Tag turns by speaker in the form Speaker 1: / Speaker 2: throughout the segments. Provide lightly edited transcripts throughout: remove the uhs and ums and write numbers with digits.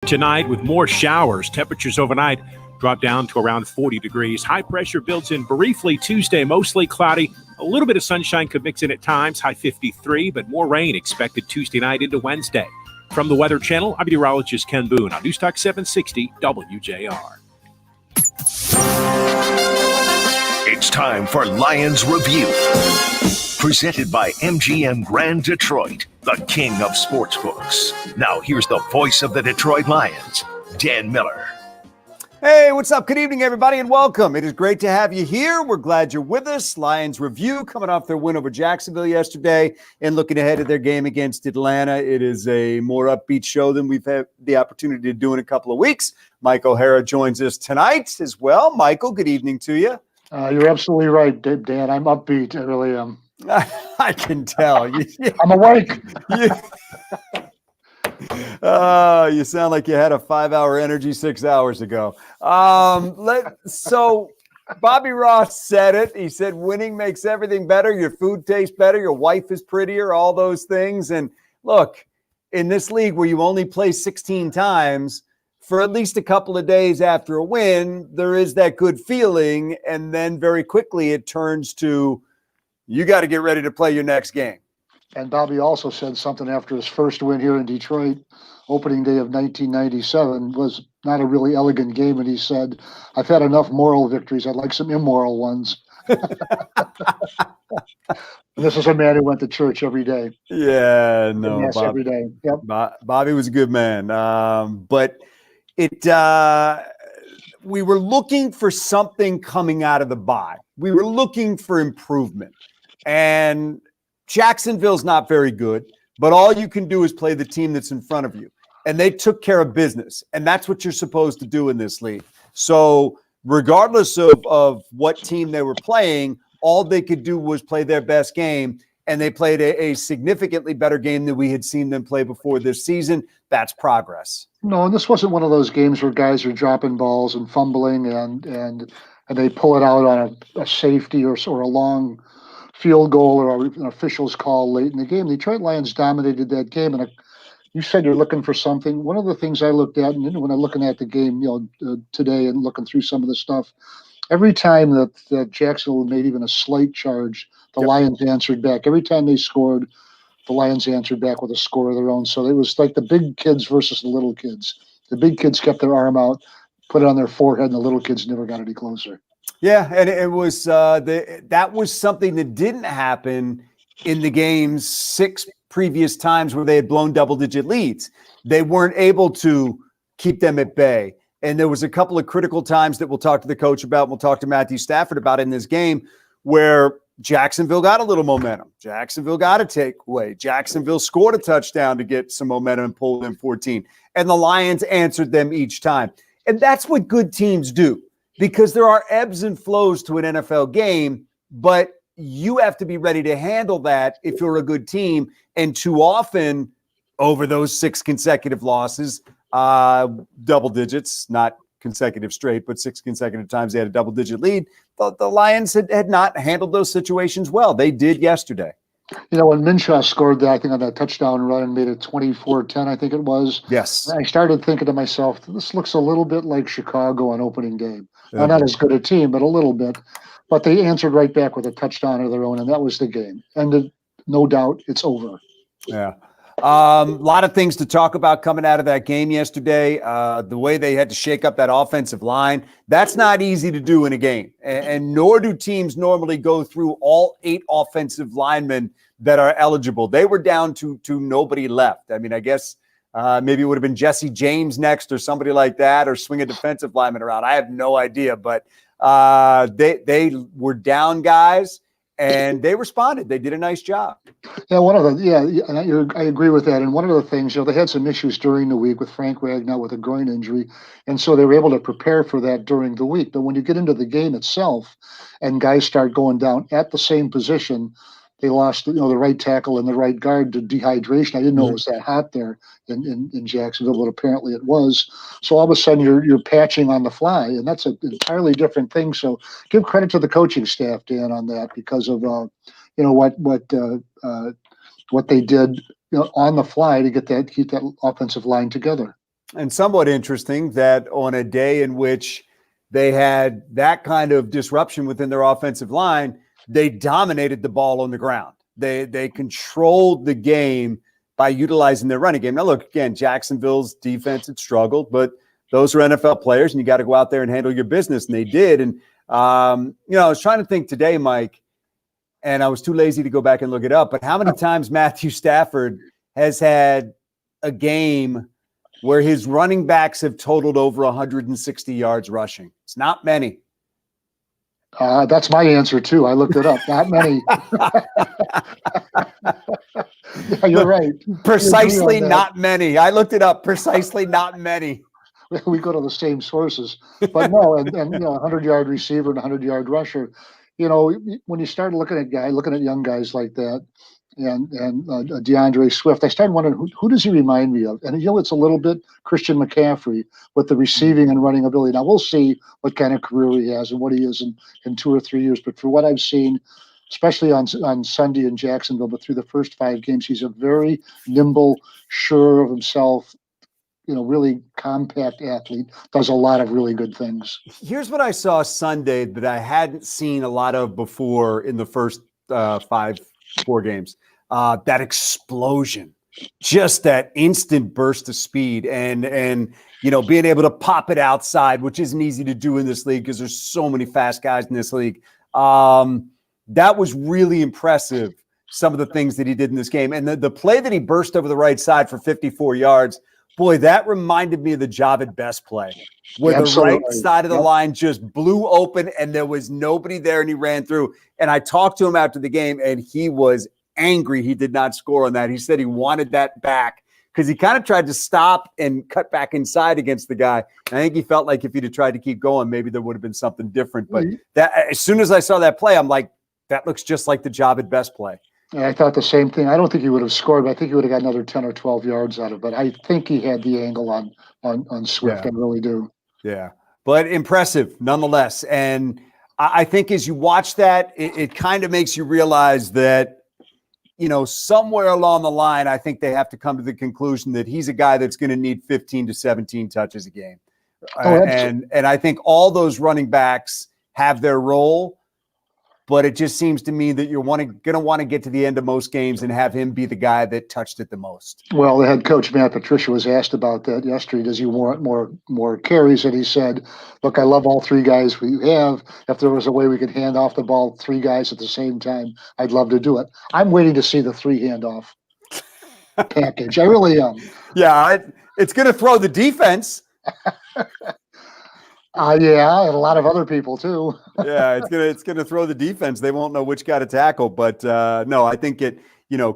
Speaker 1: tonight with more showers. Temperatures overnight drop down to around 40 degrees. High pressure builds in briefly Tuesday, mostly cloudy. A little bit of sunshine could mix in at times, high 53, but more rain expected Tuesday night into Wednesday. From the Weather Channel, I'm meteorologist Ken Boone on News Talk 760 WJR.
Speaker 2: It's time for Lions Review. Presented by MGM Grand Detroit, the king of sportsbooks. Now here's the voice of the Detroit Lions, Dan Miller.
Speaker 3: Hey, what's up? Good evening, everybody, and welcome. It is great to have you here. We're glad you're with us. Lions Review coming off their win over Jacksonville yesterday and looking ahead to their game against Atlanta. It is a more upbeat show than we've had the opportunity to do in a couple of weeks. Mike O'Hara joins us tonight as well. Michael, good evening to you.
Speaker 4: You're absolutely right, Dan. I'm upbeat. I really am.
Speaker 3: I can tell.
Speaker 4: I'm awake.
Speaker 3: You sound like you had a 5-hour energy 6 hours ago. So Bobby Ross said it. He said winning makes everything better. Your food tastes better. Your wife is prettier, all those things. And look, in this league where you only play 16 times, for at least a couple of days after a win, there is that good feeling. And then very quickly it turns to, you got to get ready to play your next game.
Speaker 4: And Bobby also said something after his first win here in Detroit, opening day of 1997, was not a really elegant game. And he said, I've had enough moral victories. I'd like some immoral ones. And this is a man who went to church every day.
Speaker 3: Yeah, no.
Speaker 4: Yes, every day. Yep.
Speaker 3: Bobby was a good man. But we were looking for something coming out of the bye. We were looking for improvement. And Jacksonville's not very good, but all you can do is play the team that's in front of you. And they took care of business. And that's what you're supposed to do in this league. So regardless of what team they were playing, all they could do was play their best game. And they played a significantly better game than we had seen them play before this season. That's progress.
Speaker 4: No, and this wasn't one of those games where guys are dropping balls and fumbling and they pull it out on a safety or a long field goal or an official's call late in the game. The Detroit Lions dominated that game. And you said you're looking for something. One of the things I looked at, and when I'm looking at the game, today and looking through some of the stuff, every time that Jacksonville made even a slight charge, the Lions answered back. Every time they scored, the Lions answered back with a score of their own. So it was like the big kids versus the little kids. The big kids kept their arm out, put it on their forehead, and the little kids never got any closer.
Speaker 3: Yeah, and it was that was something that didn't happen in the game's 6 previous times where they had blown double-digit leads. They weren't able to keep them at bay. And there was a couple of critical times that we'll talk to the coach about, and we'll talk to Matthew Stafford about in this game, where Jacksonville got a little momentum. Jacksonville got a takeaway. Jacksonville scored a touchdown to get some momentum and pulled in 14. And the Lions answered them each time. And that's what good teams do, because there are ebbs and flows to an NFL game, but you have to be ready to handle that if you're a good team. And too often over those 6 consecutive losses, double digits, not consecutive straight, but 6 consecutive times they had a double-digit lead. The Lions had not handled those situations well. They did yesterday.
Speaker 4: When Minshew scored that, I think on that touchdown run and made it 24-10, I think it was.
Speaker 3: Yes.
Speaker 4: I started thinking to myself, this looks a little bit like Chicago on opening game. Yeah. Not as good a team, but a little bit. But they answered right back with a touchdown of their own, and that was the game. And no doubt it's over.
Speaker 3: Yeah. A lot of things to talk about coming out of that game yesterday. The way they had to shake up that offensive line, that's not easy to do in a game. And nor do teams normally go through all 8 offensive linemen that are eligible. They were down to nobody left. I mean, I guess maybe it would have been Jesse James next or somebody like that, or swing a defensive lineman around. I have no idea, but they were down guys. And they responded. They did a nice job.
Speaker 4: Yeah, and I agree with that. And one of the things, they had some issues during the week with Frank Ragnow with a groin injury, and so they were able to prepare for that during the week. But when you get into the game itself, and guys start going down at the same position, they lost, the right tackle and the right guard to dehydration. I didn't know it was that hot there in Jacksonville, but apparently it was. So all of a sudden you're patching on the fly, and that's an entirely different thing. So give credit to the coaching staff, Dan, on that, because of what they did on the fly to keep that offensive line together.
Speaker 3: And somewhat interesting that on a day in which they had that kind of disruption within their offensive line, they dominated the ball on the ground. They controlled the game by utilizing their running game. Now, look, again, Jacksonville's defense had struggled, but those are NFL players, and you got to go out there and handle your business, and they did. And, I was trying to think today, Mike, and I was too lazy to go back and look it up, but how many times Matthew Stafford has had a game where his running backs have totaled over 160 yards rushing? It's not many.
Speaker 4: That's my answer too. I looked it up. Not many. Yeah, you're right.
Speaker 3: Precisely not many. I looked it up. Precisely not many.
Speaker 4: We go to the same sources, but no, and 100-yard receiver and 100-yard rusher. When you start looking at young guys like that, and DeAndre Swift, I started wondering who does he remind me of? And it's a little bit Christian McCaffrey with the receiving and running ability. Now we'll see what kind of career he has and what he is in 2 or 3 years. But for what I've seen, especially on Sunday in Jacksonville, but through the first 5 games, he's a very nimble, sure of himself, really compact athlete, does a lot of really good things.
Speaker 3: Here's what I saw Sunday that I hadn't seen a lot of before in the first 4 games. That explosion, just that instant burst of speed and being able to pop it outside, which isn't easy to do in this league because there's so many fast guys in this league. That was really impressive, some of the things that he did in this game. And the play that he burst over the right side for 54 yards, boy, that reminded me of the Javid Best play, where the right side of the line just blew open and there was nobody there and he ran through. And I talked to him after the game and he was angry he did not score on that. He said he wanted that back because he kind of tried to stop and cut back inside against the guy. And I think he felt like if he'd have tried to keep going, maybe there would have been something different. But that, as soon as I saw that play, I'm like, that looks just like the Javid Best play.
Speaker 4: And I thought the same thing. I don't think he would have scored, but I think he would have got another 10 or 12 yards out of it. But I think he had the angle on Swift. Yeah. I really do.
Speaker 3: Yeah. But impressive nonetheless. And I think as you watch that, it kind of makes you realize that, somewhere along the line, I think they have to come to the conclusion that he's a guy that's going to need 15 to 17 touches a game. And I think all those running backs have their role. But it just seems to me that you're going to want to get to the end of most games and have him be the guy that touched it the most.
Speaker 4: Well, the head coach, Matt Patricia, was asked about that yesterday. Does he want more carries? And he said, look, I love all 3 guys we have. If there was a way we could hand off the ball 3 guys at the same time, I'd love to do it. I'm waiting to see the 3 handoff package. I really am.
Speaker 3: Yeah, it's going to throw the defense.
Speaker 4: Yeah, and a lot of other people too.
Speaker 3: Yeah, it's gonna throw the defense. They won't know which guy to tackle. But no, I think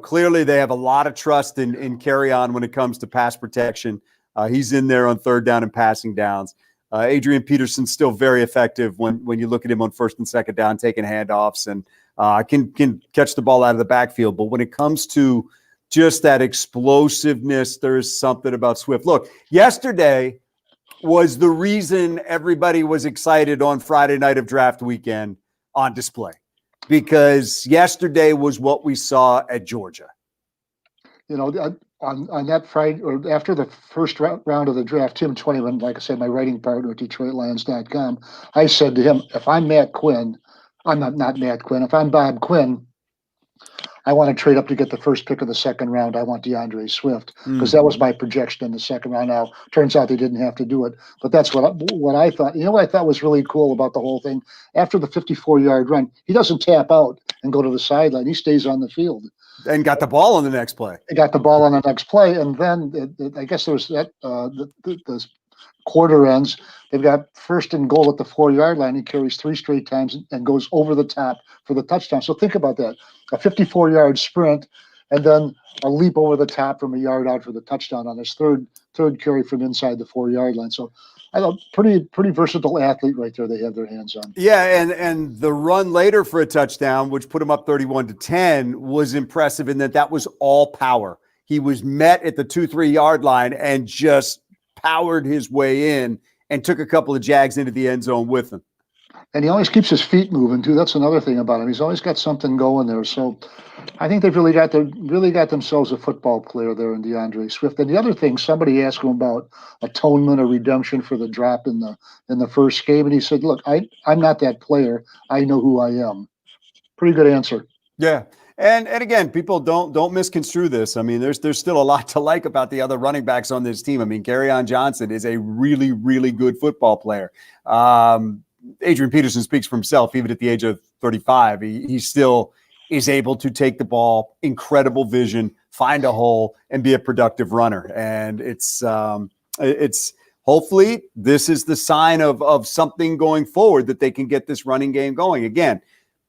Speaker 3: clearly they have a lot of trust in Kerryon when it comes to pass protection. He's in there on 3rd down and passing downs. Adrian Peterson's still very effective when you look at him on 1st and 2nd down, taking handoffs and can catch the ball out of the backfield. But when it comes to just that explosiveness, there's something about Swift. Look, yesterday was the reason everybody was excited on Friday night of draft weekend on display, because yesterday was what we saw at Georgia.
Speaker 4: On that Friday or after the first round of the draft, Tim Twentyman, like I said, my writing partner at DetroitLions.com, I said to him, if I'm Matt Quinn, I'm not Matt Quinn. If I'm Bob Quinn, I want to trade up to get the first pick of the 2nd round. I want DeAndre Swift because that was my projection in the 2nd round. Now, turns out they didn't have to do it, but that's what I thought. What I thought was really cool about the whole thing? After the 54-yard run, he doesn't tap out and go to the sideline. He stays on the field.
Speaker 3: And got the ball on the next play.
Speaker 4: He got the ball on the next play, and then I guess there was that the quarter ends. They've got 1st and goal at the 4-yard line. He carries 3 straight times and goes over the top for the touchdown. So think about that. A 54-yard sprint and then a leap over the top from a yard out for the touchdown on his third carry from inside the 4-yard line. So I thought pretty versatile athlete right there they had their hands on.
Speaker 3: Yeah, and the run later for a touchdown, which put him up 31-10, was impressive in that was all power. He was met at the 2-3 yard line and just powered his way in and took a couple of jags into the end zone with him.
Speaker 4: And he always keeps his feet moving too. That's another thing about him. He's always got something going there. So I think they've really got themselves a football player there in DeAndre Swift. And the other thing, somebody asked him about atonement or redemption for the drop in the first game, and he said, "Look, I'm not that player. I know who I am." Pretty good answer.
Speaker 3: Yeah. And again, people don't misconstrue this. I mean, there's still a lot to like about the other running backs on this team. I mean, Kerryon Johnson is a really, really good football player. Adrian Peterson speaks for himself. Even at the age of 35, he still is able to take the ball, incredible vision, find a hole, and be a productive runner. And it's hopefully this is the sign of something going forward, that they can get this running game going. Again,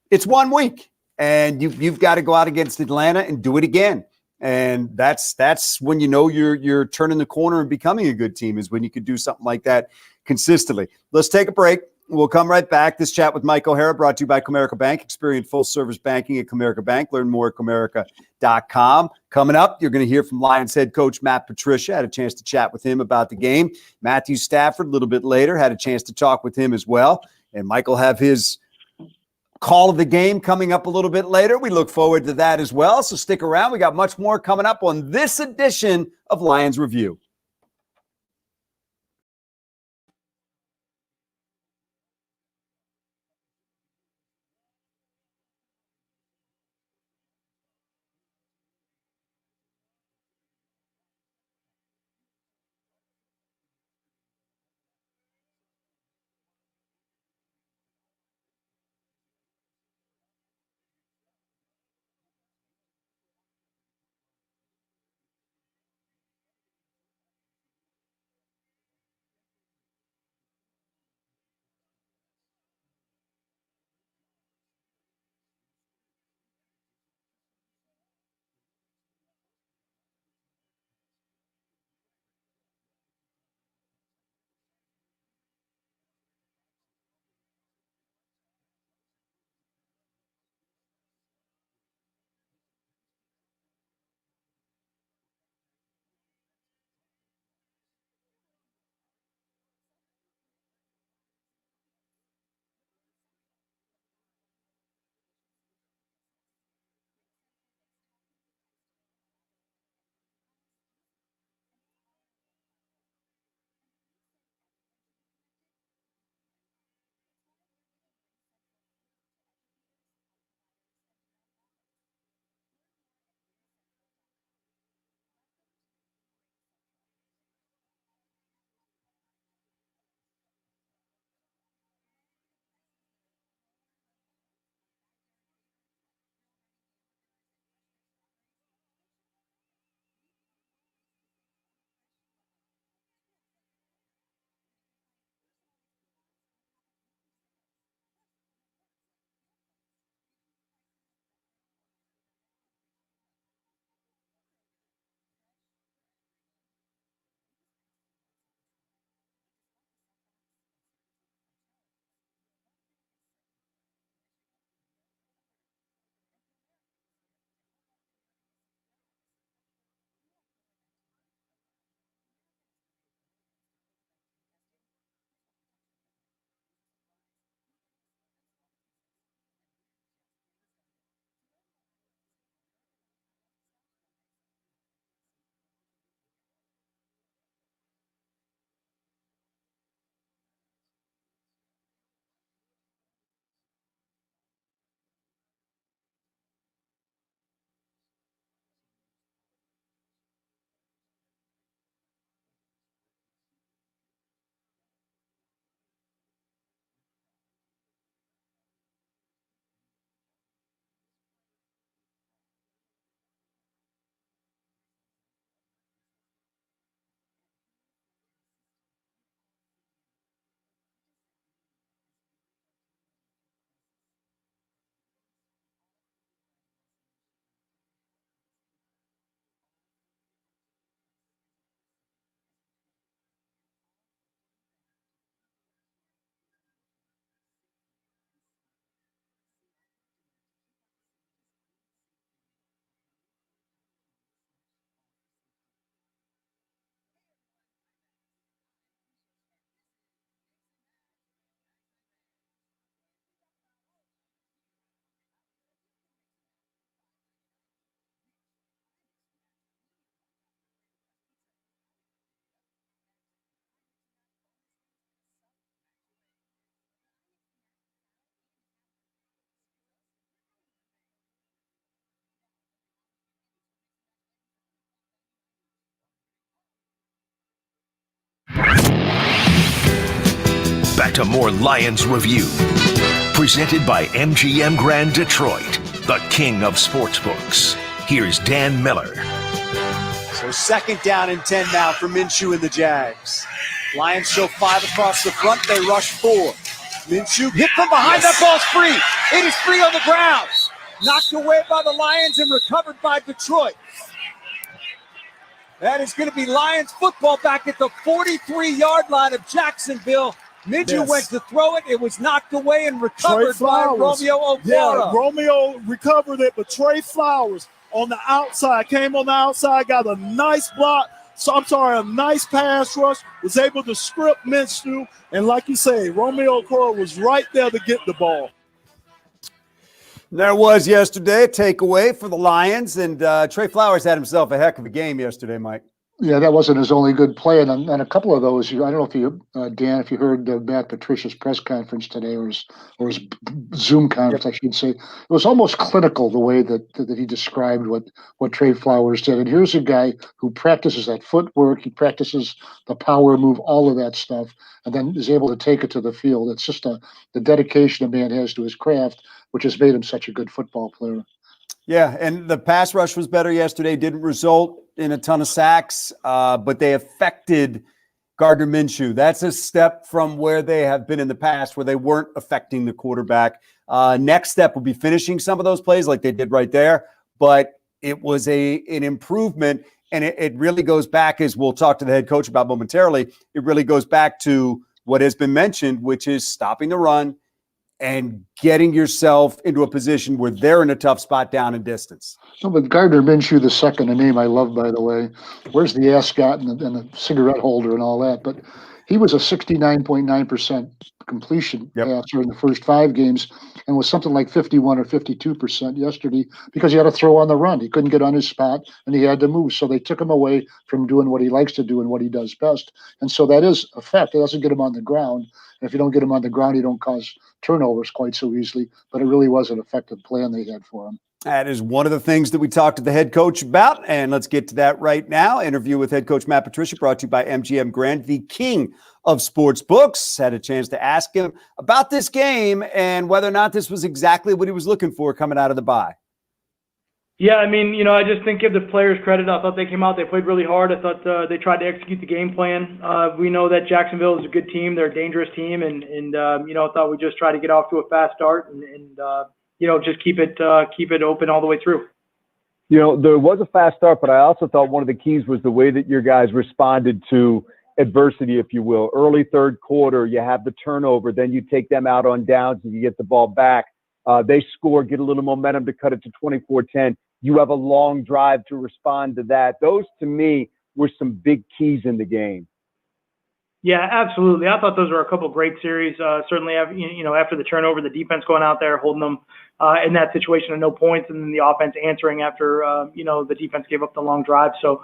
Speaker 3: it's 1 week, and you've got to go out against Atlanta and do it again. And that's when you know you're turning the corner and becoming a good team, is when you could do something like that consistently. Let's take a break. We'll come right back. This chat with Mike O'Hara brought to you by Comerica Bank. Experience full-service banking at Comerica Bank. Learn more at Comerica.com. Coming up, you're going to hear from Lions head coach Matt Patricia. Had a chance to chat with him about the game. Matthew Stafford, a little bit later, had a chance to talk with him as well. And Mike will have his call of the game coming up a little bit later. We look forward to that as well. So stick around. We got much more coming up on this edition of Lions Review.
Speaker 2: to more Lions Review. Presented by MGM Grand Detroit, the king of sportsbooks. Here's Dan Miller.
Speaker 5: So 2nd down and 10 now for Minshew and the Jags. Lions show 5 across the front. They rush 4. Minshew hit from behind. That ball's free. It is free on the ground. Knocked away by the Lions and recovered by Detroit. That is going to be Lions football back at the 43-yard line of Jacksonville. Minshew went to throw it. It was knocked away and recovered by Romeo Okwara.
Speaker 6: Yeah, Romeo recovered it, but Trey Flowers on the outside, came on the outside, got a nice block. A nice pass rush, was able to script Minshew. And like you say, Romeo Okwara was right there to get the ball.
Speaker 3: There was yesterday a takeaway for the Lions, and Trey Flowers had himself a heck of a game yesterday, Mike.
Speaker 4: Yeah, that wasn't his only good play. And on a couple of those, I don't know if you, Dan, if you heard Matt Patricia's press conference today or his Zoom conference, I should say. It was almost clinical the way that he described what Trey Flowers did. And here's a guy who practices that footwork. He practices the power move, all of that stuff, and then is able to take it to the field. It's just the dedication a man has to his craft, which has made him such a good football player.
Speaker 3: Yeah, and the pass rush was better yesterday. Didn't result in a ton of sacks, but they affected Gardner Minshew. That's a step from where they have been in the past, where they weren't affecting the quarterback. Next step will be finishing some of those plays like they did right there, but it was an improvement, and it really goes back, as we'll talk to the head coach about momentarily, it really goes back to what has been mentioned, which is stopping the run and getting yourself into a position where they're in a tough spot down in distance.
Speaker 4: So with Gardner Minshew, the second, a name I love, by the way, where's the ascot and the cigarette holder and all that? But he was a 69.9% completion passer in the first 5 games and was something like 51 or 52% yesterday because he had to throw on the run. He couldn't get on his spot and he had to move. So they took him away from doing what he likes to do and what he does best. And so that is a fact. It doesn't get him on the ground. And if you don't get him on the ground, you don't cause turnovers quite so easily. But it really was an effective plan they had for him.
Speaker 3: That is one of the things that we talked to the head coach about, and let's get to that right now. Interview with head coach Matt Patricia, brought to you by MGM Grand, the king of sports books. Had a chance to ask him about this game and whether or not this was exactly what he was looking for coming out of the bye.
Speaker 7: Yeah, I mean, I just think give the players credit. I thought they came out, they played really hard. I thought they tried to execute the game plan. We know that Jacksonville is a good team. They're a dangerous team, and I thought we just try to get off to a fast start and just keep it open all the way through.
Speaker 8: There was a fast start, but I also thought one of the keys was the way that your guys responded to adversity, if you will. Early third quarter, you have the turnover, then you take them out on downs and you get the ball back. They score, get a little momentum to cut it to 24-10. You have a long drive to respond to that. Those, to me, were some big keys in the game.
Speaker 7: Yeah, absolutely. I thought those were a couple of great series. Certainly, after the turnover, the defense going out there, holding them in that situation at no points, and then the offense answering after, the defense gave up the long drive. So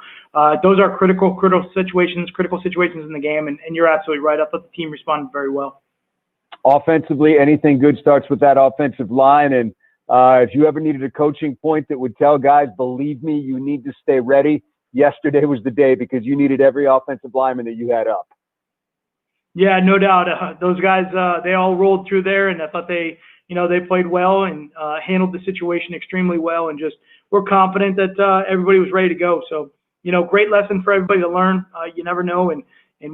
Speaker 7: those are critical situations in the game, and you're absolutely right. I thought the team responded very well.
Speaker 8: Offensively, anything good starts with that offensive line. And if you ever needed a coaching point that would tell guys, believe me, you need to stay ready, yesterday was the day because you needed every offensive lineman that you had up.
Speaker 7: Yeah, no doubt. Those guys, they all rolled through there, and I thought they played well and handled the situation extremely well, and just were confident that everybody was ready to go. So, great lesson for everybody to learn. You never know, and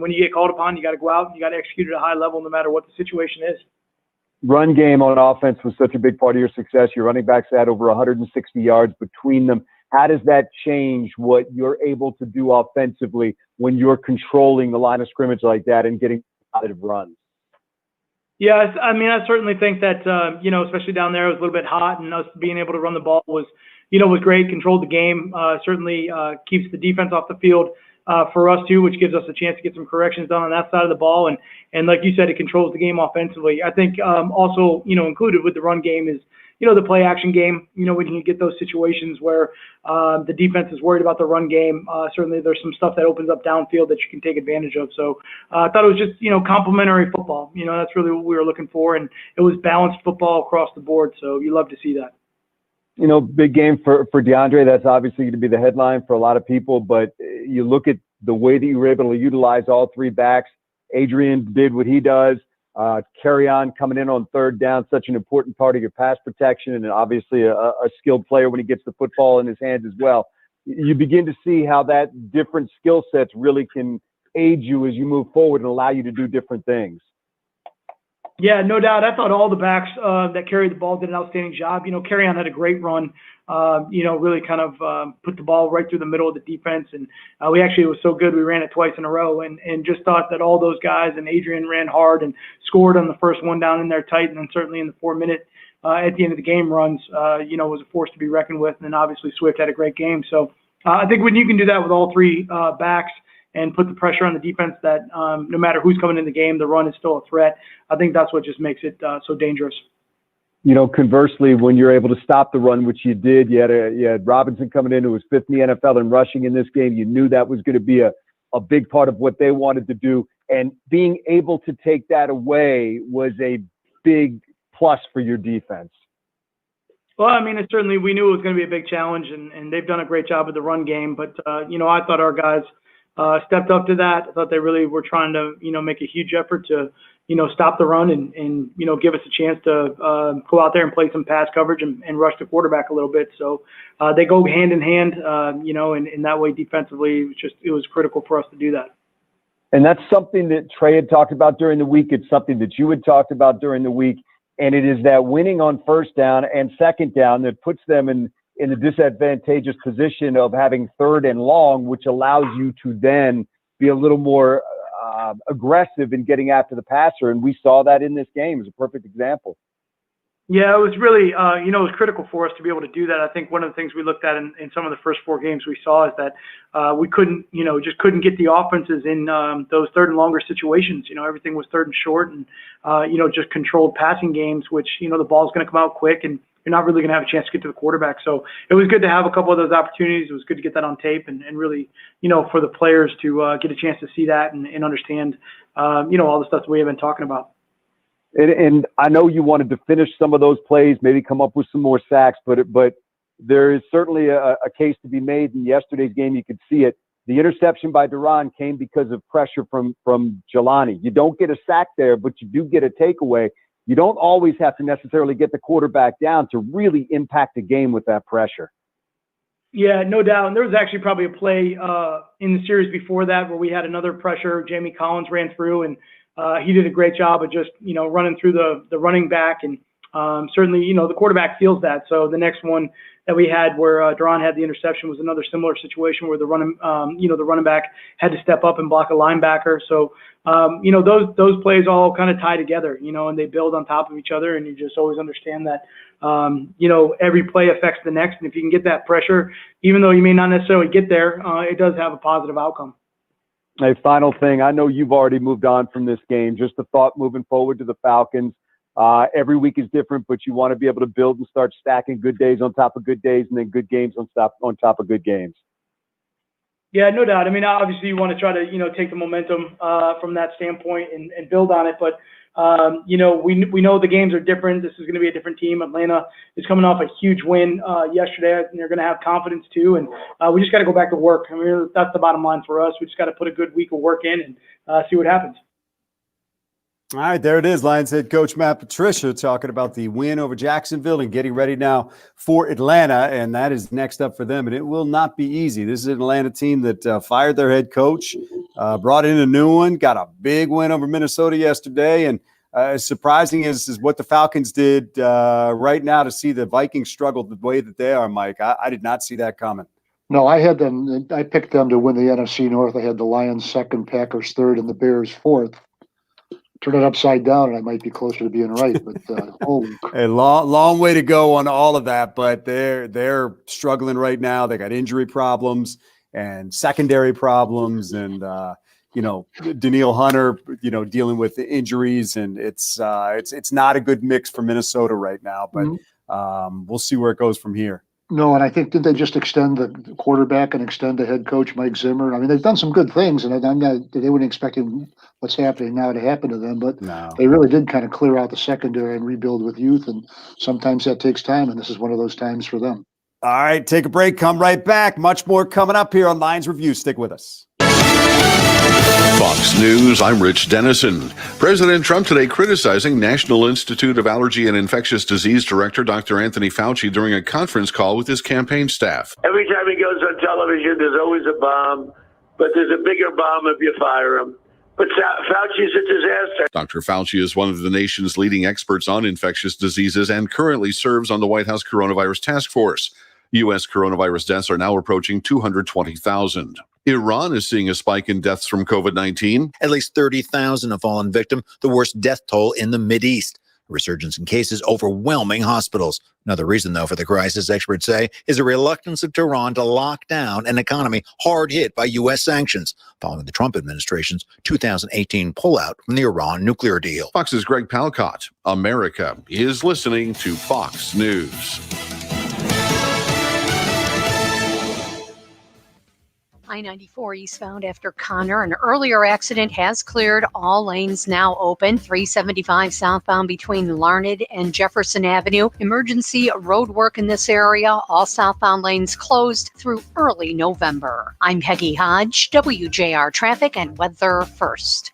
Speaker 7: when you get called upon, you got to go out and you got to execute at a high level no matter what the situation is.
Speaker 8: Run game on offense was such a big part of your success. Your running backs had over 160 yards between them. How does that change what you're able to do offensively when you're controlling the line of scrimmage like that and getting positive runs?
Speaker 7: Yeah, I mean, I certainly think that, especially down there, it was a little bit hot, and us being able to run the ball was great, controlled the game, certainly keeps the defense off the field for us too, which gives us a chance to get some corrections done on that side of the ball. And like you said, it controls the game offensively. I think also, included with the run game is, the play action game, when you get those situations where the defense is worried about the run game, certainly there's some stuff that opens up downfield that you can take advantage of. So I thought it was just, complementary football. That's really what we were looking for. And it was balanced football across the board. So you love to see that.
Speaker 8: Big game for DeAndre. That's obviously going to be the headline for a lot of people. But you look at the way that you were able to utilize all three backs. Adrian did what he does. Carry on coming in on third down, such an important part of your pass protection, and obviously a skilled player when he gets the football in his hands as well. You begin to see how that different skill sets really can aid you as you move forward and allow you to do different things.
Speaker 7: Yeah, no doubt. I thought all the backs that carried the ball did an outstanding job. Carry-on had a great run, really kind of put the ball right through the middle of the defense. And it was so good, we ran it twice in a row and just thought that all those guys, and Adrian ran hard and scored on the first one down in there tight, and then certainly in the 4-minute at the end of the game runs, was a force to be reckoned with. And then obviously Swift had a great game. So I think when you can do that with all three backs, and put the pressure on the defense that no matter who's coming in the game, the run is still a threat. I think that's what just makes it so dangerous.
Speaker 8: Conversely, when you're able to stop the run, which you did, you had Robinson coming in who was fifth in the NFL and rushing in this game. You knew that was going to be a big part of what they wanted to do. And being able to take that away was a big plus for your defense.
Speaker 7: Well, it certainly, we knew it was going to be a big challenge, and they've done a great job with the run game. But, I thought our guys stepped up to that. I thought they really were trying to, make a huge effort to, stop the run and give us a chance to go out there and play some pass coverage and rush the quarterback a little bit. So they go hand in hand, and in that way defensively, it was critical for us to do that.
Speaker 8: And that's something that Trey had talked about during the week. It's something that you had talked about during the week. And it is that winning on first down and second down that puts them in the disadvantageous position of having third and long, which allows you to then be a little more aggressive in getting after the passer. And we saw that in this game. It's a perfect example.
Speaker 7: Yeah, it was really, it was critical for us to be able to do that. I think one of the things we looked at in some of the first four games we saw is that we couldn't, just couldn't get the offenses in those third and longer situations. Everything was third and short and, just controlled passing games, which, the ball's going to come out quick and you're not really going to have a chance to get to the quarterback. So it was good to have a couple of those opportunities. It was good to get that on tape and really, for the players to get a chance to see that and understand, all the stuff that we have been talking about.
Speaker 8: And I know you wanted to finish some of those plays, maybe come up with some more sacks, but there is certainly a case to be made. In yesterday's game, you could see it. The interception by Duran came because of pressure from Jelani. You don't get a sack there, but you do get a takeaway. You don't always have to necessarily get the quarterback down to really impact the game with that pressure.
Speaker 7: Yeah, no doubt. And there was actually probably a play in the series before that where we had another pressure. Jamie Collins ran through and he did a great job of just, running through the running back. And certainly, the quarterback feels that. So the next one that we had where Duran had the interception was another similar situation where the running back had to step up and block a linebacker. So, those plays all kind of tie together, and they build on top of each other. And you just always understand that, every play affects the next. And if you can get that pressure, even though you may not necessarily get there, it does have a positive outcome.
Speaker 8: A final thing, I know you've already moved on from this game. Just a thought moving forward to the Falcons. Every week is different, but you want to be able to build and start stacking good days on top of good days and then good games on top of good games.
Speaker 7: Yeah, no doubt. Obviously you want to try to, take the momentum from that standpoint and build on it. But, we know the games are different. This is going to be a different team. Atlanta is coming off a huge win yesterday, and they're going to have confidence too. And we just got to go back to work. That's the bottom line for us. We just got to put a good week of work in and see what happens.
Speaker 3: All right, there it is. Lions head coach Matt Patricia talking about the win over Jacksonville and getting ready now for Atlanta, and that is next up for them, and it will not be easy. This is an Atlanta team that fired their head coach, brought in a new one, got a big win over Minnesota yesterday, and as surprising as what the Falcons did right now to see the Vikings struggle the way that they are, Mike, I did not see that coming.
Speaker 4: No, I picked them to win the NFC North. I had the Lions second, Packers third, and the Bears fourth. Turn it upside down, and I might be closer to being right. But holy crap.
Speaker 3: A long way to go on all of that. But they're struggling right now. They got injury problems and secondary problems, and Danielle Hunter, dealing with the injuries, and it's not a good mix for Minnesota right now. But we'll see where it goes from here.
Speaker 4: No, and I think, didn't they just extend the quarterback and extend the head coach, Mike Zimmer? They've done some good things, and they wouldn't expect what's happening now to happen to them, but They really did kind of clear out the secondary and rebuild with youth, and sometimes that takes time, and this is one of those times for them.
Speaker 3: All right, take a break, come right back. Much more coming up here on Lions Review. Stick with us.
Speaker 9: Fox News, I'm Rich Dennison. President Trump today criticizing National Institute of Allergy and Infectious Disease Director Dr. Anthony Fauci during a conference call with his campaign staff.
Speaker 10: Every time he goes on television, there's always a bomb, but there's a bigger bomb if you fire him. But Fauci's a disaster.
Speaker 9: Dr. Fauci is one of the nation's leading experts on infectious diseases and currently serves on the White House Coronavirus Task Force. U.S. coronavirus deaths are now approaching 220,000. Iran is seeing a spike in deaths from COVID-19.
Speaker 11: At least 30,000 have fallen victim, the worst death toll in the Mideast. A resurgence in cases overwhelming hospitals. Another reason, though, for the crisis, experts say, is a reluctance of Tehran to lock down an economy hard hit by U.S. sanctions, following the Trump administration's 2018 pullout from the Iran nuclear deal.
Speaker 9: Fox's Greg Palcott. America is listening to Fox News.
Speaker 12: I-94 eastbound after Connor. An earlier accident has cleared. All lanes now open. 375 southbound between Larned and Jefferson Avenue. Emergency road work in this area. All southbound lanes closed through early November. I'm Peggy Hodge, WJR Traffic and Weather First.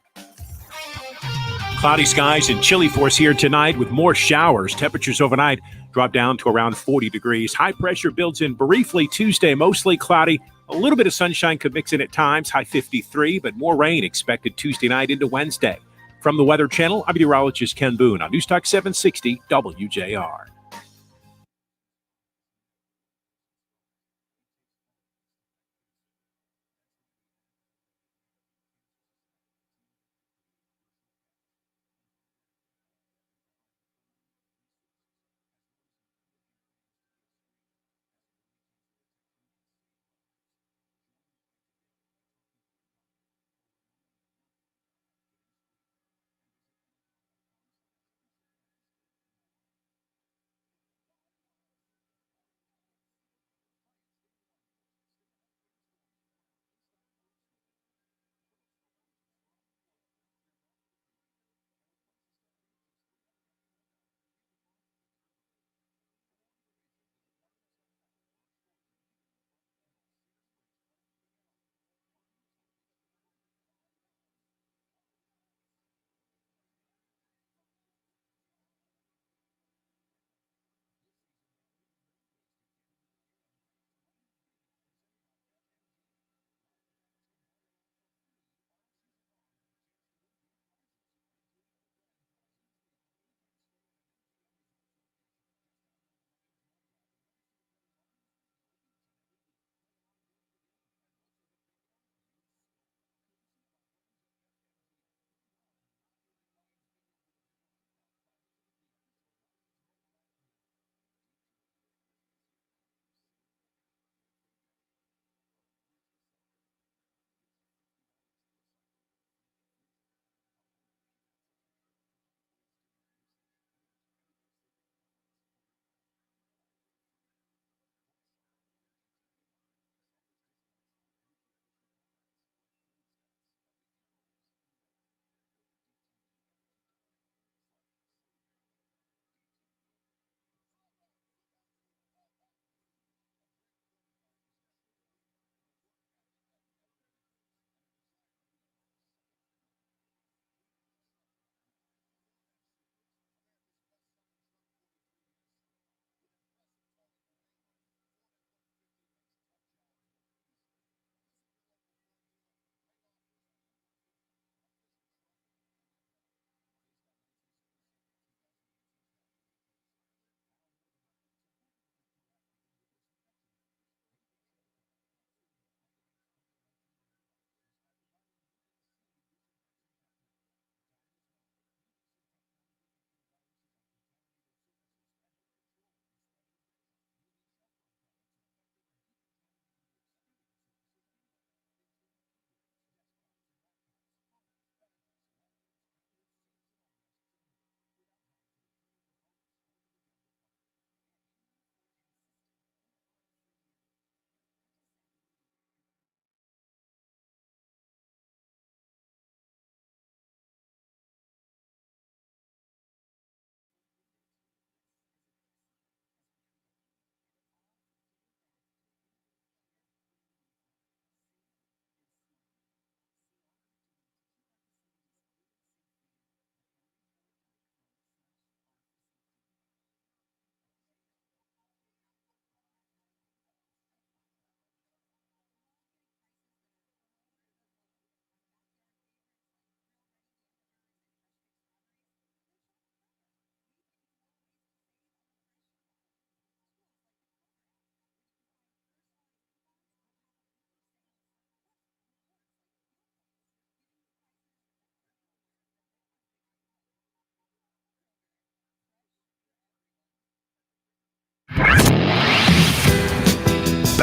Speaker 1: Cloudy skies and chilly for us here tonight with more showers. Temperatures overnight drop down to around 40 degrees. High pressure builds in briefly Tuesday, mostly cloudy. A little bit of sunshine could mix in at times, high 53, but more rain expected Tuesday night into Wednesday. From the Weather Channel, I'm meteorologist Ken Boone on News Talk 760 WJR.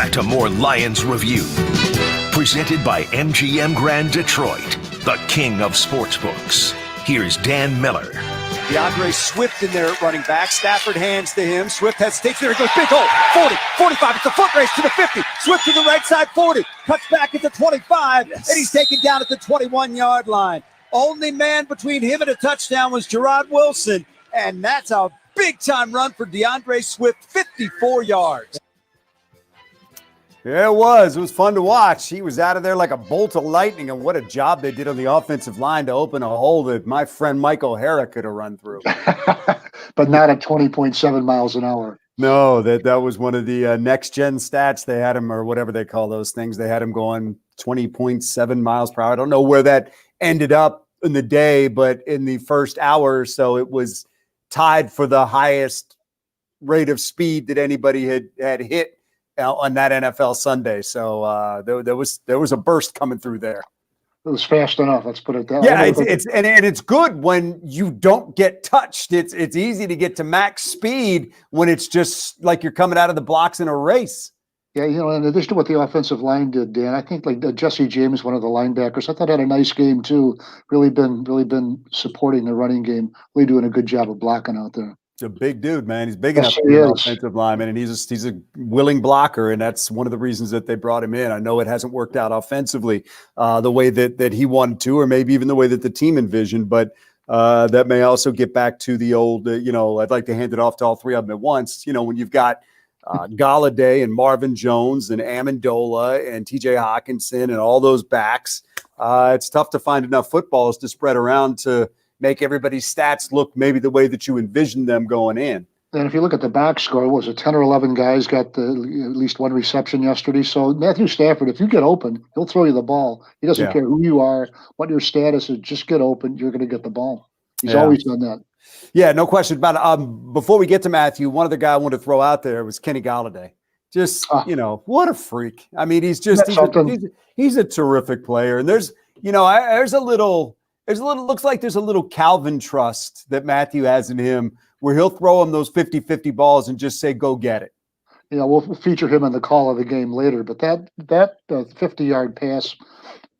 Speaker 2: back to more Lions Review. Presented by MGM Grand Detroit, the king of sportsbooks. Here's Dan Miller.
Speaker 5: DeAndre Swift in there at running back. Stafford hands to him. Swift hesitates. There he goes. Big hole. 40, 45. It's a foot race to the 50. Swift to the right side. 40. Cuts back at the 25. And he's taken down at the 21-yard line. Only man between him and a touchdown was Gerard Wilson. And that's a big-time run for DeAndre Swift. 54 yards.
Speaker 3: Yeah, it was. It was fun to watch. He was out of there like a bolt of lightning, and what a job they did on the offensive line to open a hole that my friend Mike O'Hara could have run through.
Speaker 4: But not at 20.7 miles an hour.
Speaker 3: No, that was one of the next-gen stats. They had him, or whatever they call those things, they had him going 20.7 miles per hour. I don't know where that ended up in the day, but in the first hour or so, it was tied for the highest rate of speed that anybody had hit on that NFL Sunday. So there was a burst coming through there.
Speaker 4: It was fast enough. Let's put it that way.
Speaker 3: Yeah, it's good when you don't get touched. It's easy to get to max speed when it's just like you're coming out of the blocks in a race.
Speaker 4: Yeah, in addition to what the offensive line did, Dan, I think like Jesse James, one of the linebackers, I thought had a nice game too. Really been supporting the running game. Really doing a good job of blocking out there.
Speaker 3: He's a big dude, man. He's big enough to be an offensive lineman, and he's a willing blocker, and that's one of the reasons that they brought him in. I know it hasn't worked out offensively the way that he wanted to, or maybe even the way that the team envisioned, but that may also get back to the old, I'd like to hand it off to all three of them at once. When you've got Galladay and Marvin Jones and Amendola and TJ Hawkinson and all those backs, it's tough to find enough footballs to spread around to make everybody's stats look maybe the way that you envisioned them going in.
Speaker 4: And if you look at the box score, was it 10 or 11 guys got at least one reception yesterday? So Matthew Stafford, if you get open, he'll throw you the ball. He doesn't care who you are, what your status is. Just get open. You're going to get the ball. He's always done that. Yeah,
Speaker 3: no question about it. Before we get to Matthew, one other guy I wanted to throw out there was Kenny Galladay. Just, what a freak. I mean, he's a terrific player. And there's a little looks like there's a little Calvin trust that Matthew has in him where he'll throw him those 50-50 balls and just say, go get it.
Speaker 4: We'll feature him in the call of the game later, but that 50-yard pass,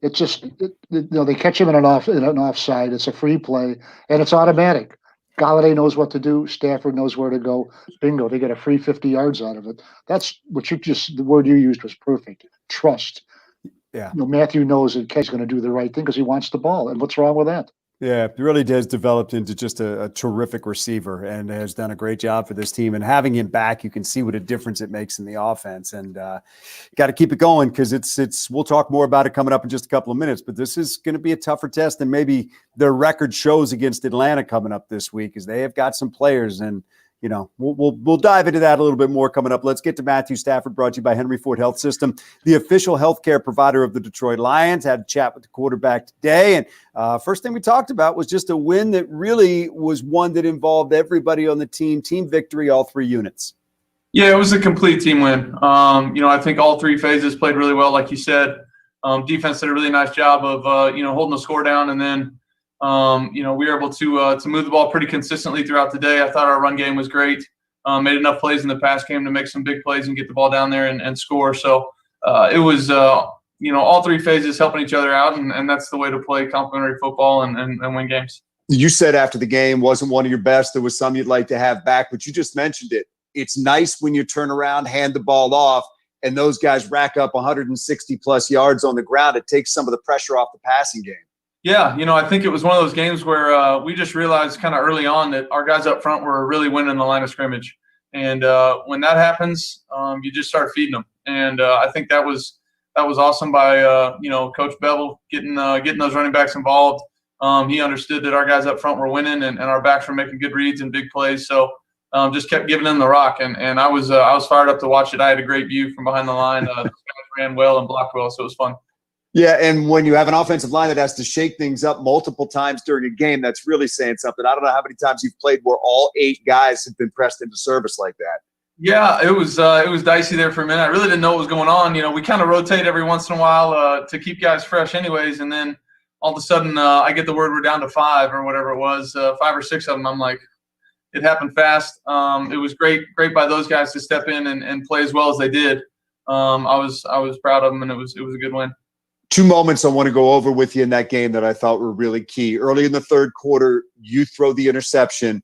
Speaker 4: it's just, they catch him in an offside. It's a free play and it's automatic. Galladay knows what to do. Stafford knows where to go. Bingo. They get a free 50 yards out of it. That's what the word you used was perfect. Trust.
Speaker 3: Yeah.
Speaker 4: Matthew knows that Kenny's going to do the right thing because he wants the ball. And what's wrong with that?
Speaker 3: Yeah, he really has developed into just a terrific receiver and has done a great job for this team. And having him back, you can see what a difference it makes in the offense. And got to keep it going because we'll talk more about it coming up in just a couple of minutes. But this is going to be a tougher test than maybe their record shows against Atlanta coming up this week, as they have got some players. And we'll dive into that a little bit more coming up. Let's get to Matthew Stafford, brought to you by Henry Ford Health System, the official healthcare provider of the Detroit Lions. Had a chat with the quarterback today, and first thing we talked about was just a win that really was one that involved everybody on the team victory, all three units.
Speaker 13: Yeah, it was a complete team win. I think all three phases played really well, like you said. Defense did a really nice job of holding the score down, and then we were able to move the ball pretty consistently throughout the day. I thought our run game was great. Made enough plays in the pass game to make some big plays and get the ball down there and score. So it was, all three phases helping each other out, and that's the way to play complementary football and win games.
Speaker 3: You said after the game wasn't one of your best. There was some you'd like to have back, but you just mentioned it. It's nice when you turn around, hand the ball off, and those guys rack up 160-plus yards on the ground. It takes some of the pressure off the passing game.
Speaker 13: Yeah, I think it was one of those games where we just realized kind of early on that our guys up front were really winning the line of scrimmage. And when that happens, you just start feeding them. And I think that was awesome by Coach Bevel getting those running backs involved. He understood that our guys up front were winning and our backs were making good reads and big plays. So just kept giving them the rock. And I was fired up to watch it. I had a great view from behind the line. The guys ran well and blocked well, so it was fun.
Speaker 3: Yeah, and when you have an offensive line that has to shake things up multiple times during a game, that's really saying something. I don't know how many times you've played where all 8 guys have been pressed into service like that.
Speaker 13: Yeah, it was dicey there for a minute. I really didn't know what was going on. We kind of rotate every once in a while to keep guys fresh anyways, and then all of a sudden I get the word we're down to 5 or whatever it was, 5 or 6 of them. I'm like, it happened fast. It was great by those guys to step in and play as well as they did. I was proud of them, and it was a good win.
Speaker 3: Two moments I want to go over with you in that game that I thought were really key. Early in the third quarter, you throw the interception,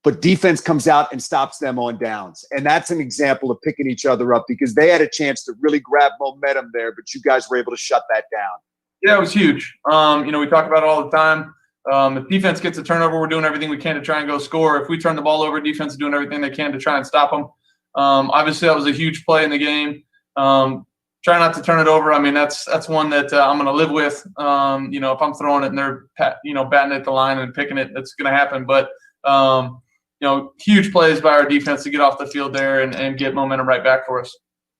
Speaker 3: but defense comes out and stops them on downs. And that's an example of picking each other up because they had a chance to really grab momentum there, but you guys were able to shut that down.
Speaker 13: Yeah, it was huge. We talk about it all the time. If defense gets a turnover, we're doing everything we can to try and go score. If we turn the ball over, defense is doing everything they can to try and stop them. Obviously, that was a huge play in the game. Try not to turn it over. I mean, that's one that I'm going to live with. If I'm throwing it and they're batting at the line and picking it, that's going to happen. But huge plays by our defense to get off the field there and get momentum right back for us.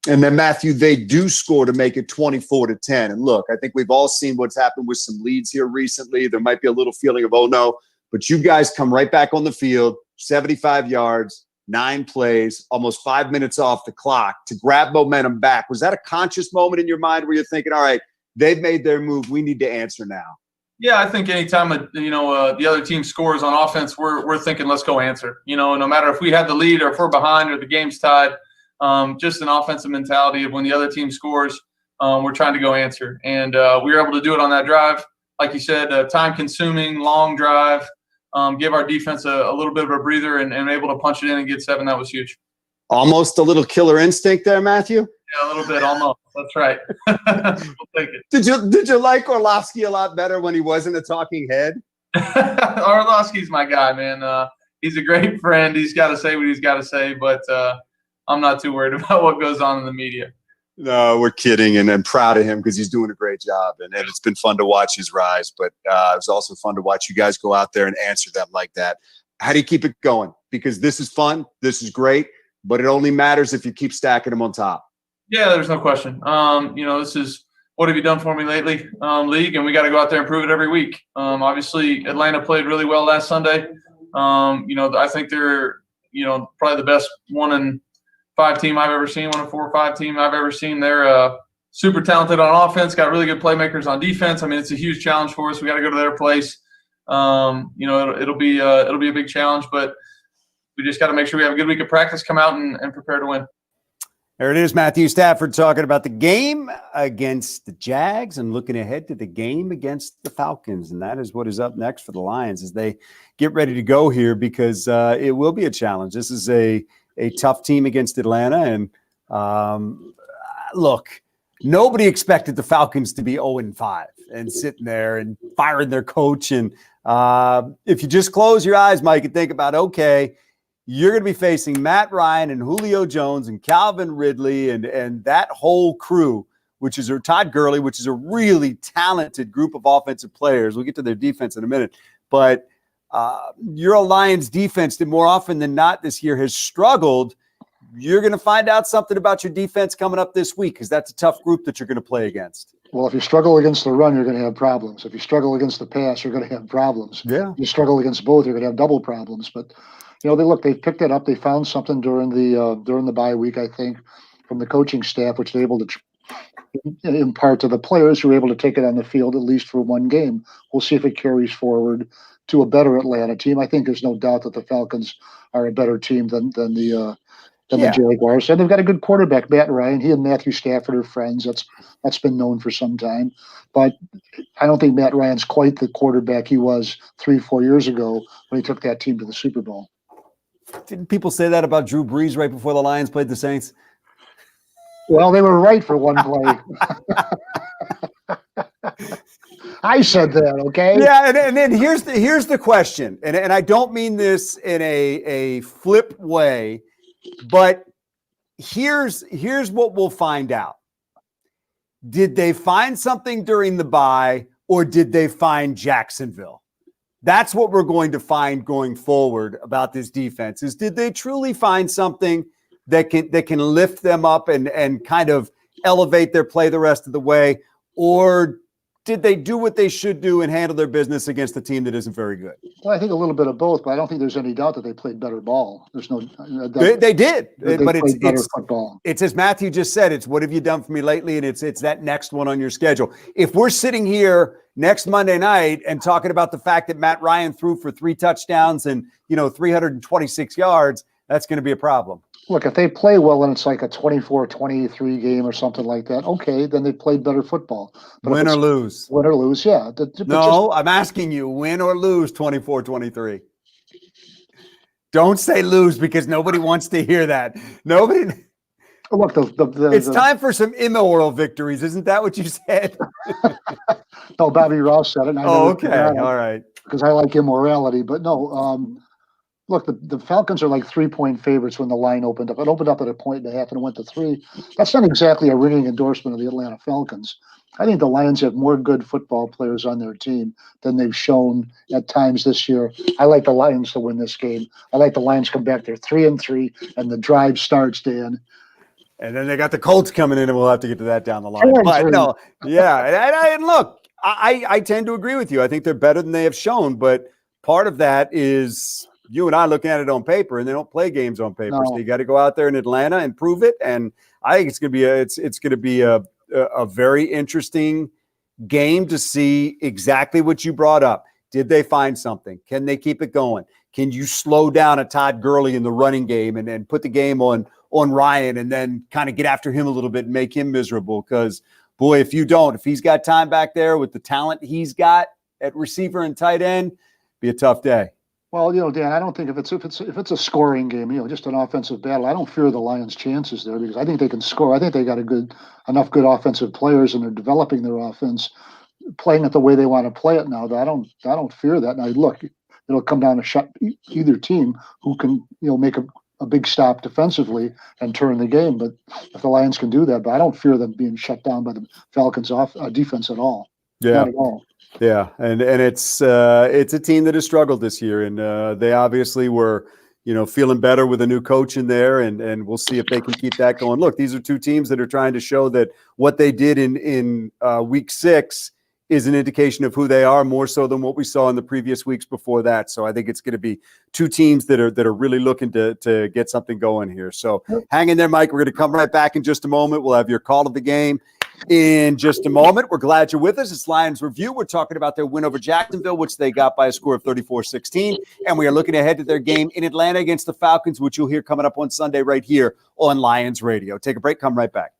Speaker 3: And then, Matthew, they do score to make it 24-10. And look, I think we've all seen what's happened with some leads here recently. There might be a little feeling of, oh, no. But you guys come right back on the field, 75 yards, 9 plays, almost 5 minutes off the clock to grab momentum back. Was that a conscious moment in your mind where you're thinking, all right, they've made their move, we need to answer now?
Speaker 13: Yeah, I think anytime the other team scores on offense, we're thinking let's go answer. No matter if we have the lead or if we're behind or the game's tied, just an offensive mentality of when the other team scores, we're trying to go answer. And we were able to do it on that drive. Like you said, time-consuming, long drive, give our defense a little bit of a breather and able to punch it in and get 7. That was huge.
Speaker 3: Almost a little killer instinct there, Matthew?
Speaker 13: Yeah, a little bit, almost. That's right. We'll take it.
Speaker 3: Did you like Orlovsky a lot better when he wasn't a talking head?
Speaker 13: Orlovsky's my guy, man. He's a great friend. He's got to say what he's got to say, but I'm not too worried about what goes on in the media.
Speaker 3: No, we're kidding, and I'm proud of him because he's doing a great job, and it's been fun to watch his rise, but it was also fun to watch you guys go out there and answer them like that. How do you keep it going? Because this is fun, this is great, but it only matters if you keep stacking them on top. Yeah,
Speaker 13: there's no question. This is what have you done for me lately, league, and we got to go out there and prove it every week. Obviously, Atlanta played really well last Sunday. I think they're, probably the best 1-5 team I've ever seen, 1-4 or 5 team I've ever seen. They're super talented on offense, got really good playmakers on defense. I mean, it's a huge challenge for us. We got to go to their place. It'll be a big challenge, but we just got to make sure we have a good week of practice, come out and prepare to win.
Speaker 3: There it is, Matthew Stafford talking about the game against the Jags and looking ahead to the game against the Falcons. And that is what is up next for the Lions as they get ready to go here because it will be a challenge. This is a tough team against Atlanta. And look, nobody expected the Falcons to be 0-5 and sitting there and firing their coach. And if you just close your eyes, Mike, and think about, okay, you're going to be facing Matt Ryan and Julio Jones and Calvin Ridley and that whole crew, Todd Gurley, which is a really talented group of offensive players. We'll get to their defense in a minute. But your Lions defense that more often than not this year has struggled. You're going to find out something about your defense coming up this week because that's a tough group that you're going to play against.
Speaker 4: Well, if you struggle against the run, you're going to have problems. If you struggle against the pass, you're going to have problems.
Speaker 3: Yeah.
Speaker 4: If you struggle against both, you're going to have double problems. But they've picked it up. They found something during the bye week, I think, from the coaching staff, which they're able to impart to the players who are able to take it on the field at least for one game. We'll see if it carries forward to a better Atlanta team. I think there's no doubt that the Falcons are a better team than the Jaguars. And they've got a good quarterback, Matt Ryan. He and Matthew Stafford are friends. That's been known for some time. But I don't think Matt Ryan's quite the quarterback he was 3-4 years ago when he took that team to the Super Bowl.
Speaker 3: Didn't people say that about Drew Brees right before the Lions played the Saints?
Speaker 4: Well, they were right for one play. I said that, okay?
Speaker 3: Yeah, and then here's the question, and I don't mean this in a flip way, but here's what we'll find out. Did they find something during the bye, or did they find Jacksonville? That's what we're going to find going forward about this defense is did they truly find something that can lift them up and kind of elevate their play the rest of the way, or did they do what they should do and handle their business against a team that isn't very good?
Speaker 4: Well, I think a little bit of both, but I don't think there's any doubt that they played better ball. There's no
Speaker 3: they did, but it's
Speaker 4: football.
Speaker 3: It's as Matthew just said. It's what have you done for me lately, and it's that next one on your schedule. If we're sitting here next Monday night and talking about the fact that Matt Ryan threw for 3 touchdowns and 326 yards, that's going to be a problem.
Speaker 4: Look, if they play well and it's like a 24-23 game or something like that, okay, then they played better football. But
Speaker 3: Win or lose.
Speaker 4: Win or lose, yeah.
Speaker 3: No, I'm asking you, win or lose 24-23. Don't say lose because nobody wants to hear that. Nobody.
Speaker 4: Look,
Speaker 3: it's time for some immoral victories. Isn't that what you said?
Speaker 4: No, Bobby Ross said it. And I
Speaker 3: okay. All right.
Speaker 4: Because I like immorality. But no, look, the Falcons are like 3-point favorites when the line opened up. It opened up at 1.5 and it went to 3. That's not exactly a ringing endorsement of the Atlanta Falcons. I think the Lions have more good football players on their team than they've shown at times this year. I like the Lions to win this game. I like the Lions come back. They're 3-3, and the drive starts, Dan.
Speaker 3: And then they got the Colts coming in, and we'll have to get to that down the line. But no, yeah. And look, I tend to agree with you. I think they're better than they have shown. But part of that is you and I looking at it on paper, and they don't play games on paper. No. So you got to go out there in Atlanta and prove it. And I think it's going to be a very interesting game to see exactly what you brought up. Did they find something? Can they keep it going? Can you slow down a Todd Gurley in the running game and put the game on Ryan and then kind of get after him a little bit and make him miserable? Because, boy, if he's got time back there with the talent he's got at receiver and tight end, be a tough day.
Speaker 4: Well, Dan, I don't think if it's a scoring game, just an offensive battle, I don't fear the Lions' chances there because I think they can score. I think they got enough good offensive players and they're developing their offense, playing it the way they want to play it now. I don't fear that. Now, look, it'll come down to shut either team who can, make a big stop defensively and turn the game. But if the Lions can do that, but I don't fear them being shut down by the Falcons' defense at all.
Speaker 3: Yeah.
Speaker 4: Not at all.
Speaker 3: Yeah, and it's a team that has struggled this year, and they obviously were, feeling better with a new coach in there, and we'll see if they can keep that going. Look, these are two teams that are trying to show that what they did in week 6 is an indication of who they are more so than what we saw in the previous weeks before that. So I think it's going to be two teams that are really looking to get something going here. So hang in there, Mike. We're going to come right back in just a moment. We'll have your call of the game in just a moment. We're glad you're with us. It's Lions Review. We're talking about their win over Jacksonville, which they got by a score of 34-16. And we are looking ahead to their game in Atlanta against the Falcons, which you'll hear coming up on Sunday right here on Lions Radio. Take a break. Come right back.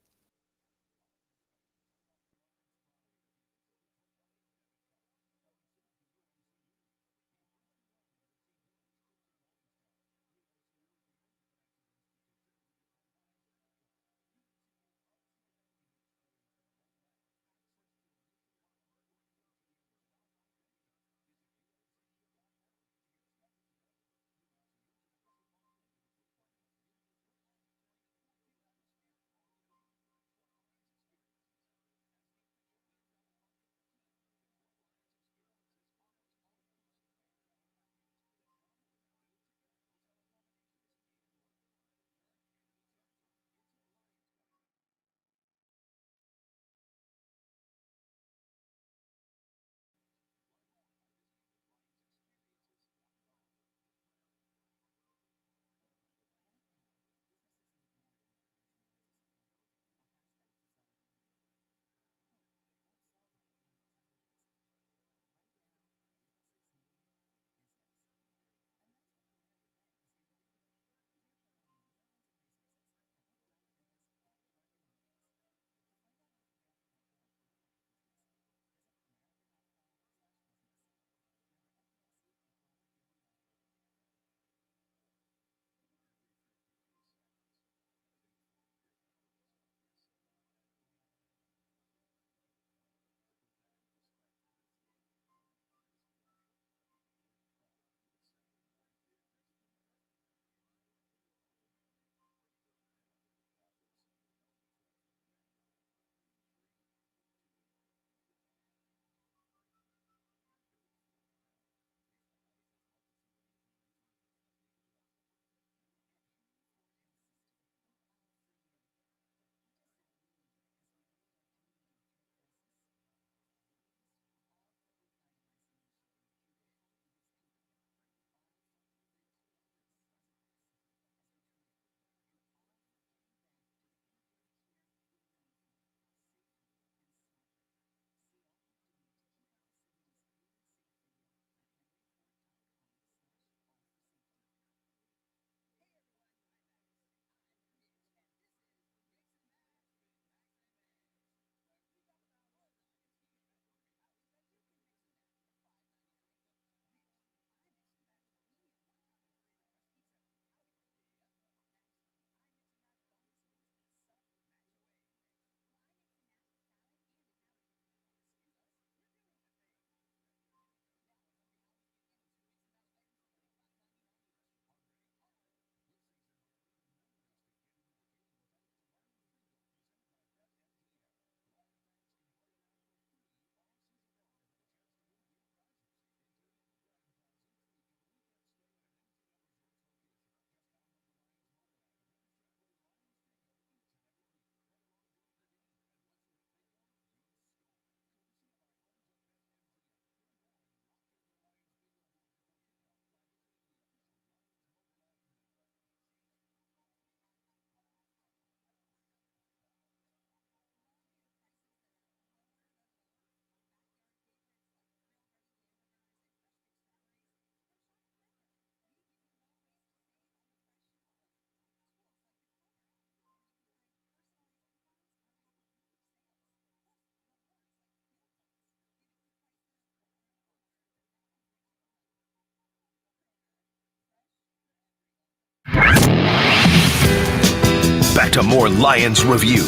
Speaker 2: for Lions Review.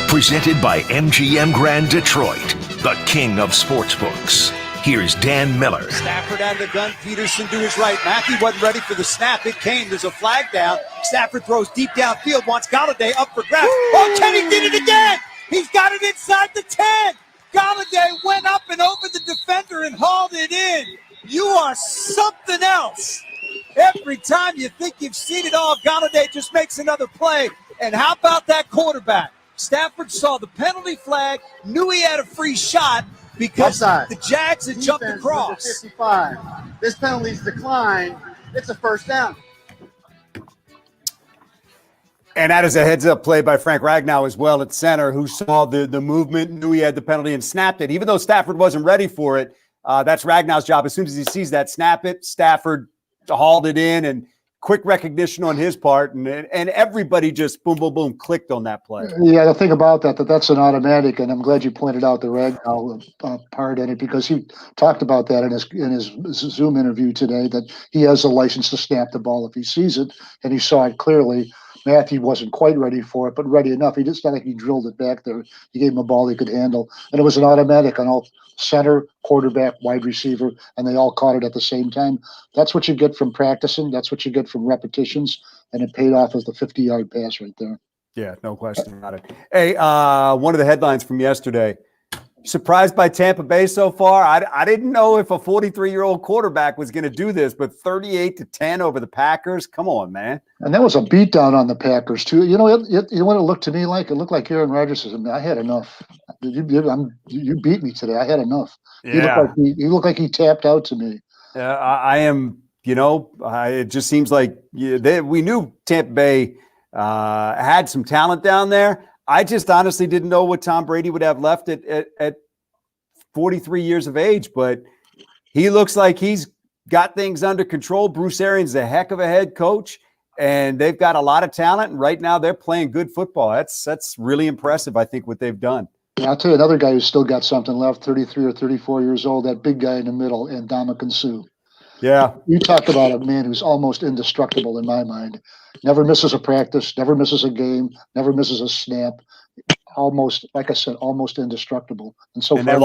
Speaker 2: Presented by MGM Grand Detroit, the king of sportsbooks. Here's Dan Miller.
Speaker 5: Stafford out of the gun. Peterson to his right. Mackey wasn't ready for the snap. It came. There's a flag down. Stafford throws deep downfield. Wants Galladay up for grabs. Oh, Kenny did it again. He's got it inside the 10. Galladay went up and over the defender and hauled it in. You are something else. Every time you think you've seen it all, Galladay just makes another play. And how about that quarterback? Stafford saw the penalty flag, knew he had a free shot because the Jags had jumped across.
Speaker 14: 55. This penalty's declined. It's a first down.
Speaker 3: And that is a heads-up play by Frank Ragnow as well at center, who saw the movement, knew he had the penalty, and snapped it. Even though Stafford wasn't ready for it, that's Ragnow's job. As soon as he sees that, snap it. Stafford hauled it in, and quick recognition on his part, and everybody just boom, boom, boom, clicked on that play.
Speaker 4: Yeah, the thing about that's an automatic, and I'm glad you pointed out the Ragnow part in it, because he talked about that in his Zoom interview today, that he has a license to snap the ball if he sees it, and he saw it clearly. Matthew wasn't quite ready for it, but ready enough. He just not like he drilled it back there. He gave him a ball he could handle, and it was an automatic on all center, quarterback, wide receiver, and they all caught it at the same time. That's what you get from practicing. That's what you get from repetitions, and it paid off as the 50-yard pass right there.
Speaker 3: Yeah, no question about it. Hey, one of the headlines from yesterday, surprised by Tampa Bay so far? I didn't know if a 43-year-old quarterback was going to do this, but 38-10 over the Packers. Come on, man.
Speaker 4: And that was a beatdown on the Packers, too. You know what it looked to me like? It looked like Aaron Rodgers says, I had enough. You beat me today. I had enough.
Speaker 3: Yeah.
Speaker 4: He looked like he tapped out to me.
Speaker 3: I am, it just seems like we knew Tampa Bay had some talent down there. I just honestly didn't know what Tom Brady would have left at 43 years of age, but he looks like he's got things under control. Bruce Arians is a heck of a head coach, and they've got a lot of talent, and right now they're playing good football. That's really impressive, I think, what they've done.
Speaker 4: Yeah, I'll tell you another guy who's still got something left, 33 or 34 years old, that big guy in the middle, and Ndamukong Suh.
Speaker 3: Yeah.
Speaker 4: You talk about a man who's almost indestructible in my mind. Never misses a practice, never misses a game, never misses a snap. Almost, like I said, almost indestructible. And
Speaker 3: they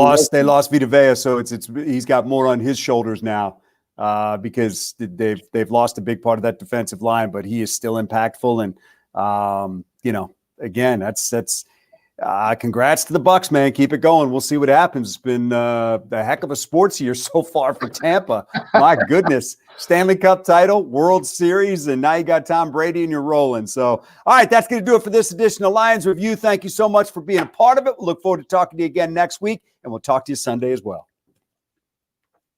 Speaker 3: lost Vita Vea, so he's got more on his shoulders now because they've lost a big part of that defensive line, but he is still impactful. And again, that's congrats to the Bucs, man. Keep it going. We'll see what happens. It's been a heck of a sports year so far for Tampa. My goodness. Stanley Cup title, World Series, and now you got Tom Brady and you're rolling. So, all right, that's going to do it for this edition of Lions Review. Thank you so much for being a part of it. We'll look forward to talking to you again next week, and we'll talk to you Sunday as well.